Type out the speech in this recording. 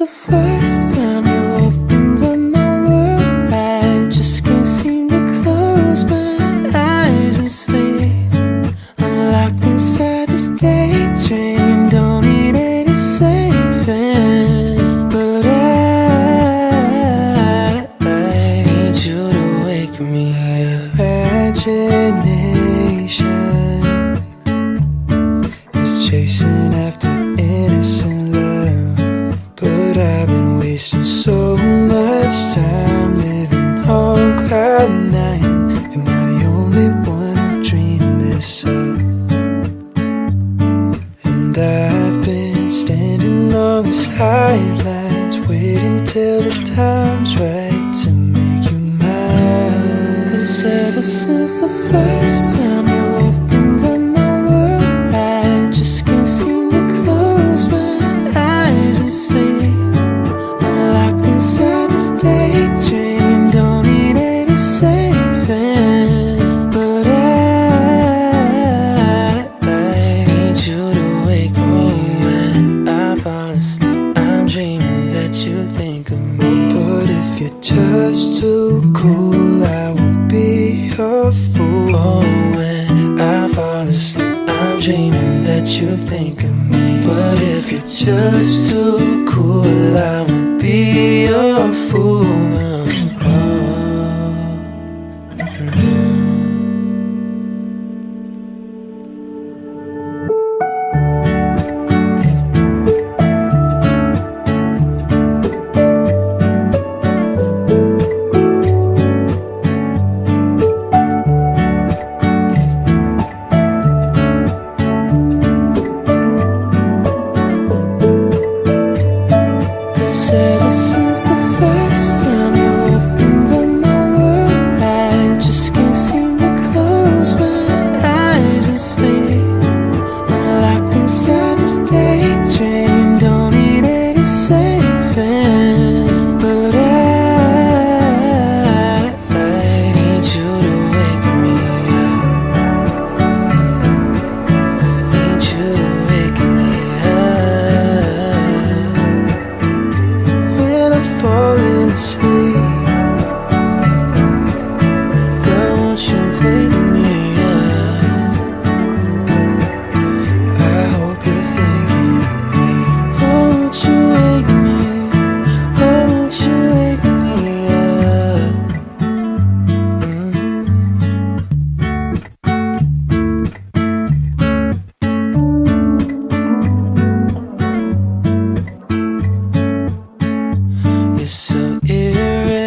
the first time you opened up my world, I just can't seem to close my eyes and sleep. I'm locked inside this daydream, don't need any saving. But I need you to wake me up. Imagination is chasing after innocent love, but I've been wasting so much time living on cloud nine. Am I the only one who dreamed this up? And I've been standing on the sidelines, waiting till the time's right to make you mine. 'Cause ever since the first time you opened up my world, I just can't seem to close my eyes and sleep. I'm locked inside this daydream, don't need any saving. But I need you to wake me when I fall asleep. I'm dreaming that you think of me. But if you're just too cool, I won't be your fool. Oh, when I fall asleep, I'm dreaming that you think of me. But if you're just too cool, I won't be your fool. Ever since the first time you opened up my world, I just can't seem to close my eyes and sleep. I'm locked inside this daydream, don't need any saving. But I need you to wake me up. Need you to wake me up when I'm falling asleep. Girl, won't you wake me up? I hope you're thinking of me. Oh, won't you wake me? Oh, won't you wake me up? You're so irreplaceable.